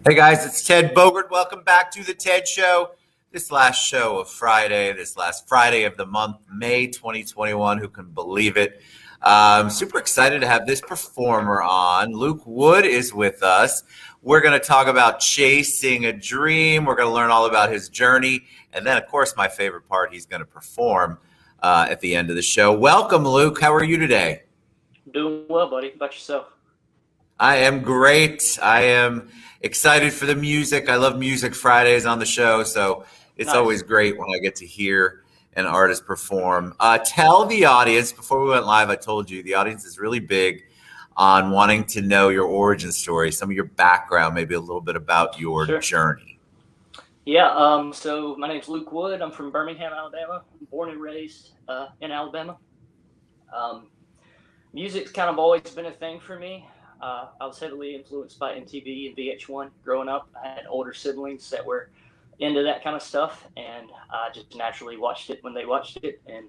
Hey guys, it's Ted Bogert. Welcome back to the Ted Show. This last show of Friday, this last Friday of the month, May 2021. Who can believe it? Super excited to have this performer on. Luke Wood is with us. We're going to talk about chasing a dream. We're going to learn all about his journey. And then, of course, my favorite part, he's going to perform at the end of the show. Welcome, Luke. How are you today? Doing well, buddy. How about yourself? I am great. I am excited for the music. I love Music Fridays on the show, so it's Nice. always great when I get to hear an artist perform. Tell the audience, before we went live, I told you the audience is really big on wanting to know your origin story, some of your background, maybe a little bit about your Sure. journey. Yeah. So my name's Luke Wood. I'm from Birmingham, Alabama. I'm born and raised in Alabama. Um, Music's kind of always been a thing for me. I was heavily influenced by MTV and VH1 growing up. I had older siblings that were into that kind of stuff, and I just naturally watched it when they watched it. And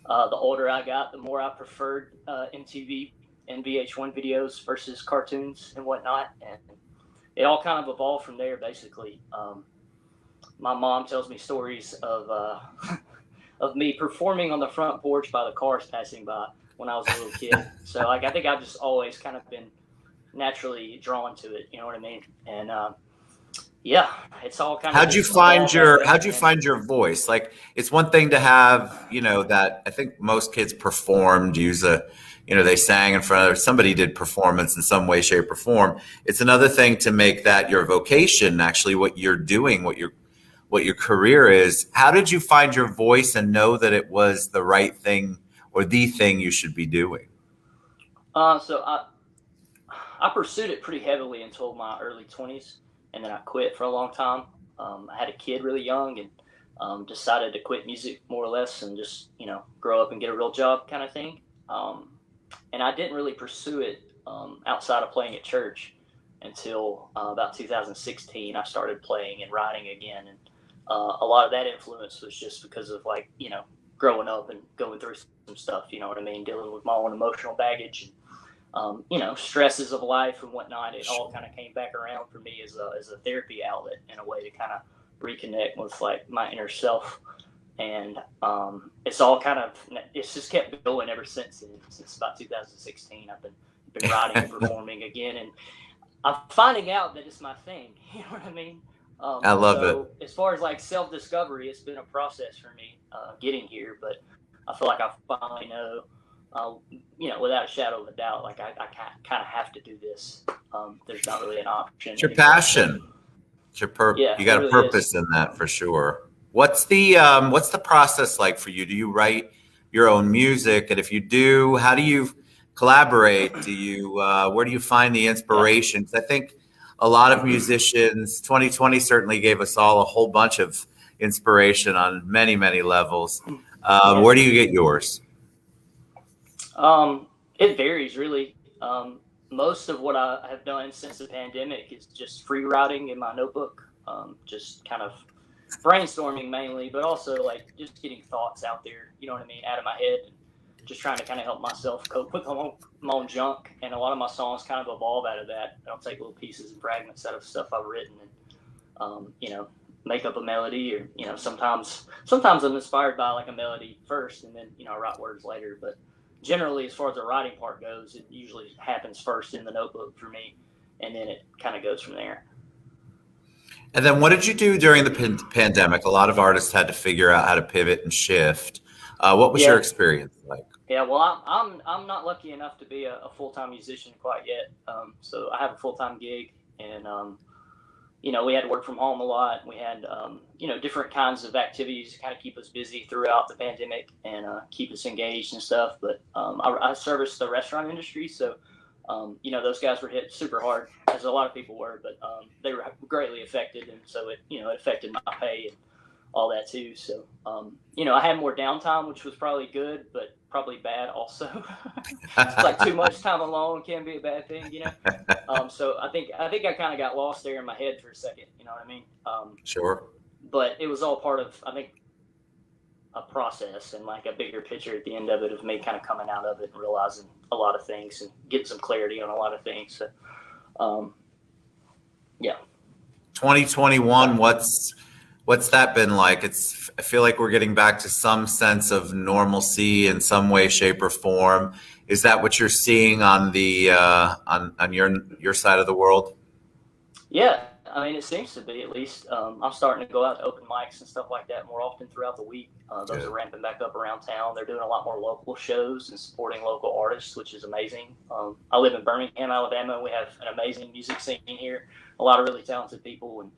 the older I got, the more I preferred MTV and VH1 videos versus cartoons and whatnot. And it all kind of evolved from there, basically. My mom tells me stories of of me performing on the front porch by the cars passing by when I was a little kid. So, like, I think I've just always kind of been naturally drawn to it. You know what I mean? And yeah, it's all kind of How'd you just find evolved out of your that. how'd you And find your voice? Like it's one thing to have, that I think most kids performed, they sang in front of somebody did performance in some way, shape, or form. It's another thing to make that your vocation, actually what you're doing, what your career is. How did you find your voice and know that it was the right thing or the thing you should be doing? so I pursued it pretty heavily until my early 20s, and then I quit for a long time. I had a kid really young, and decided to quit music more or less and just grow up and get a real job kind of thing. Um, and I didn't really pursue it outside of playing at church until about 2016. I started playing and writing again, and a lot of that influence was just because of growing up and going through some stuff. You know what I mean? Dealing with my own emotional baggage and stresses of life and whatnot. It all kind of came back around for me as a therapy outlet in a way to kind of reconnect with like my inner self. And it's all kind of it's just kept going ever since. And since about 2016, I've been writing and performing again, and I'm finding out that it's my thing. You know what I mean? I love it. So as far as like self discovery, it's been a process for me getting here, but I feel like I finally know, uh, without a shadow of a doubt, like I kind of have to do this. There's not really an option It's your anymore. So passion. yeah, You it got a really is. purpose in that for sure. What's the process like for you? Do you write your own music? And if you do, how do you collaborate? Where do you find the Yeah, inspiration? 'Cause I think a lot of musicians, 2020 certainly gave us all a whole bunch of inspiration on many, many levels. yeah. Where do you get yours? It varies really. Most of what I have done since the pandemic is just free writing in my notebook, just kind of brainstorming mainly, but also like just getting thoughts out there. You know what I mean, out of my head, and just trying to kind of help myself cope with my own junk. And a lot of my songs kind of evolve out of that. I'll take little pieces and fragments out of stuff I've written, and make up a melody, or sometimes I'm inspired by like a melody first, and then I write words later. But generally, as far as the writing part goes, it usually happens first in the notebook for me, and then it kind of goes from there. And then what did you do during the pandemic? A lot of artists had to figure out how to pivot and shift. What was your Yeah, experience like? yeah. Well, I'm not lucky enough to be a full time musician quite yet. So I have a full time gig, and we had to work from home a lot. We had different kinds of activities to kind of keep us busy throughout the pandemic and keep us engaged and stuff. But I service the restaurant industry, so those guys were hit super hard, as a lot of people were, but they were greatly affected, and so it affected my pay and all that too. So I had more downtime, which was probably good, but probably bad also. It's like too much time alone can be a bad thing. So I think I kind of got lost there in my head for a second. You know what I mean? Sure. But it was all part of, I think, a process and like a bigger picture at the end of it, of me kind of coming out of it and realizing a lot of things and getting some clarity on a lot of things. So um, yeah. 2021, what's that been like? I feel like we're getting back to some sense of normalcy in some way, shape, or form. Is that what you're seeing on the on your side of the world? Yeah, I mean, it seems to be at least. I'm starting to go out to open mics and stuff like that more often throughout the week. Those are ramping back up around town. They're doing a lot more local shows and supporting local artists, which is amazing. I live in Birmingham, Alabama. We have an amazing music scene here, a lot of really talented people, and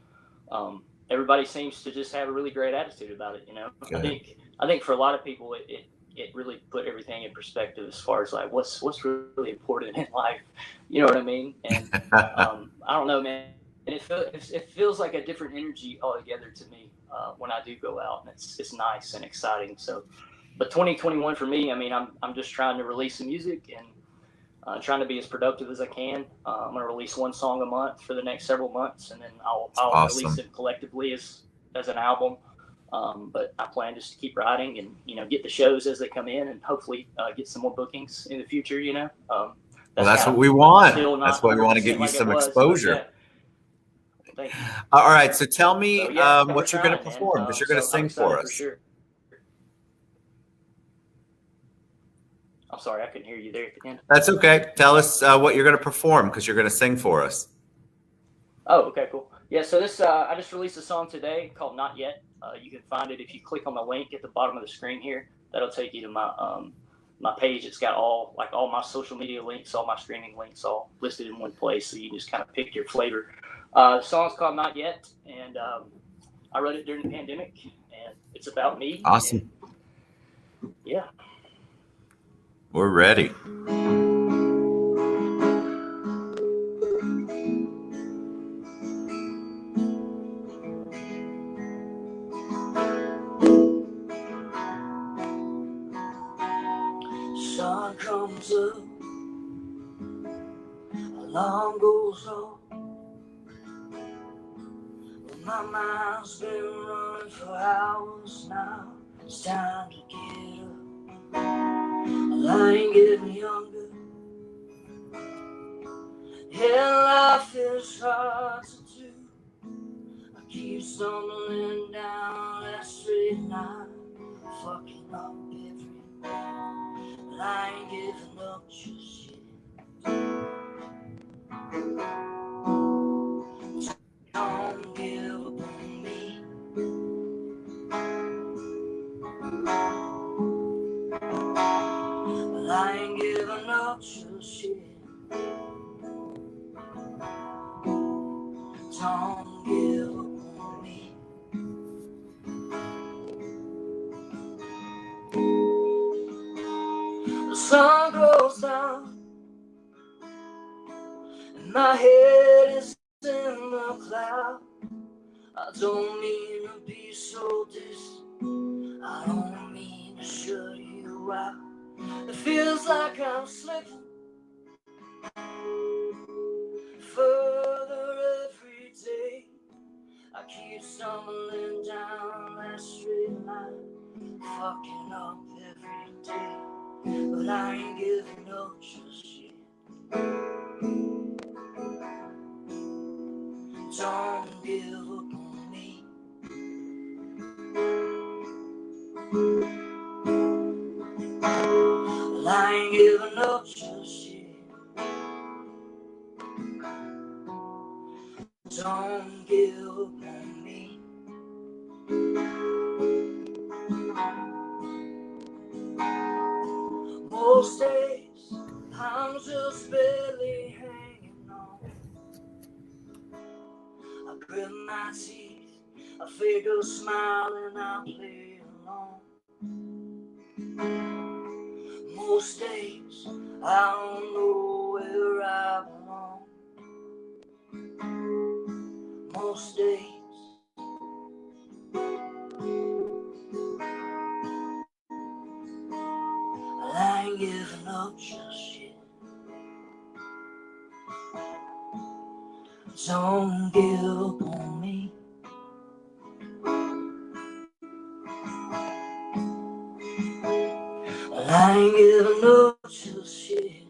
everybody seems to just have a really great attitude about it. You know, I think for a lot of people, it really put everything in perspective as far as like what's really important in life. You know what I mean? And I don't know, man. And it feels like a different energy altogether to me when I do go out, and it's nice and exciting. So, but 2021 for me, I mean, I'm just trying to release some music and trying to be as productive as I can. I'm going to release one song a month for the next several months, and then I'll Awesome. release it collectively as an album. But I plan just to keep writing and get the shows as they come in, and hopefully get some more bookings in the future. Well, that's what we want. That's what we want to get you like some was, exposure. Yeah. Thank you. All right, so tell me what you're going to man. perform, because you're going to sing for us. For sure. I'm sorry, I couldn't hear you there at the end. That's okay. Tell us what you're going to perform, because you're going to sing for us. Oh, okay, cool. Yeah, so this I just released a song today called "Not Yet." You can find it if you click on the link at the bottom of the screen here. That'll take you to my page. It's got all my social media links, all my streaming links, all listed in one place, so you can just kind of pick your flavor. The song's called "Not Yet," and I wrote it during the pandemic, and it's about me. Awesome. And, yeah. We're ready. Sun comes up, alarm goes off. My mind's been running for hours now. It's time to get up. I ain't getting younger. Yeah, life is hard to do. I keep stumbling down that straight line, fucking up everything. But I ain't giving up just yet. Don't give up on me. But I ain't giving up just yet. Don't give up on me. The sun goes down and my head is in the cloud. I don't mean to be so distant. I don't mean to shut you out. It feels like I'm slipping further every day. I keep stumbling down that straight line, fucking up every day. But I ain't giving up just yet. Don't give up on me. Well, I ain't giving up just yet. Don't give up on me. Most days I'm just barely hanging on. I grit my teeth, I fake a smile and I play along. Most days I don't know where I belong. Most days I ain't giving up just yet. Don't give up on me. Well, I ain't giving up just yet.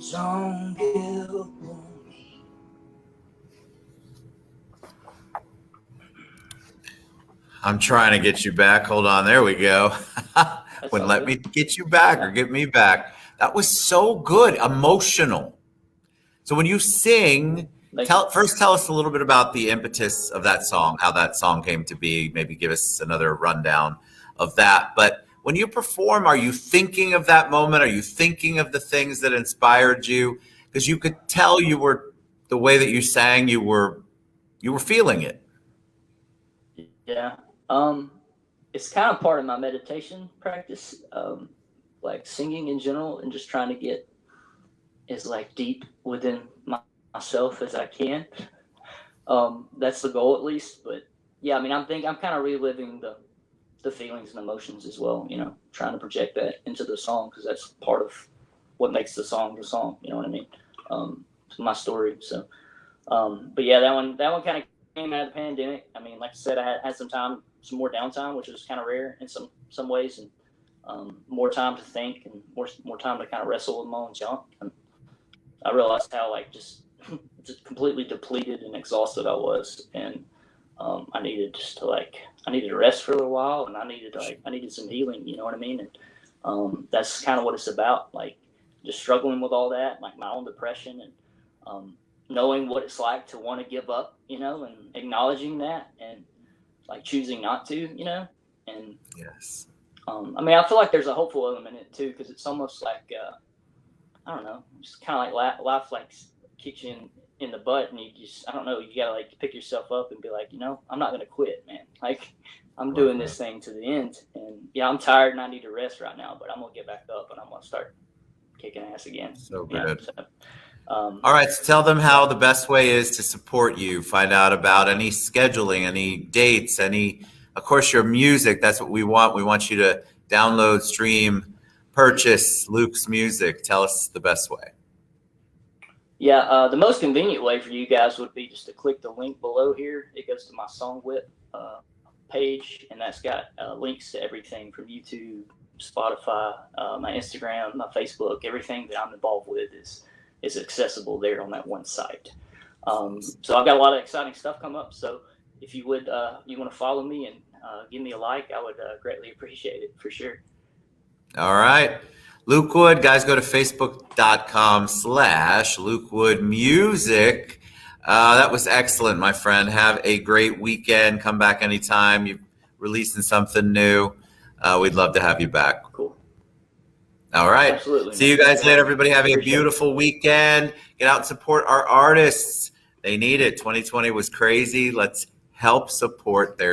Don't give up on me. I'm trying to get you back. Hold on. There we go. Wouldn't let me get you back or get me back. That was so good. Emotional. So when you sing, tell us a little bit about the impetus of that song, how that song came to be. Maybe give us another rundown of that. But when you perform, are you thinking of that moment? Are you thinking of the things that inspired you? Because you could tell the way that you sang, you were feeling it. Yeah. It's kind of part of my meditation practice, like singing in general, and just trying to get as like deep within myself as I can. That's the goal, at least. But yeah, I mean, I'm kind of reliving the feelings and emotions as well. You know, trying to project that into the song, because that's part of what makes the song the song. You know what I mean? My story. So, but yeah, that one kind of came out of the pandemic. I mean, like I said, I had some more downtime, which was kind of rare in some ways, and more time to think and more time to kind of wrestle with my own junk. And I realized how just completely depleted and exhausted I was, and I needed to rest for a little while, and I needed some healing. You know what I mean? And that's kind of what it's about, like just struggling with all that, like my own depression, and knowing what it's like to want to give up, you know, and acknowledging that, and like choosing not to, you know. And yes, I mean, I feel like there's a hopeful element in it too, because it's almost like I don't know, just kind of like life like kicks you in the butt, and you just, I don't know, you gotta like pick yourself up and be like, you know, I'm not gonna quit, man. Like, I'm doing this thing to the end, and yeah, I'm tired and I need to rest right now, but I'm gonna get back up and I'm gonna start kicking ass again. So good. Yeah, all right, so tell them how the best way is to support you. Find out about any scheduling, any dates, of course, your music. That's what we want. We want you to download, stream, purchase Luke's music. Tell us the best way. Yeah, the most convenient way for you guys would be just to click the link below here. It goes to my SongWhip page, and that's got links to everything from YouTube, Spotify, my Instagram, my Facebook. Everything that I'm involved with is accessible there on that one site. So I've got a lot of exciting stuff come up. So if you would, you want to follow me and give me a like, I would greatly appreciate it, for sure. All right. Luke Wood, guys, go to facebook.com/Luke Wood Music. That was excellent, my friend. Have a great weekend. Come back anytime. You're releasing something new. We'd love to have you back. Cool. All right. Absolutely. See you guys later, everybody. Have a beautiful weekend. Get out and support our artists. They need it. 2020 was crazy. Let's help support their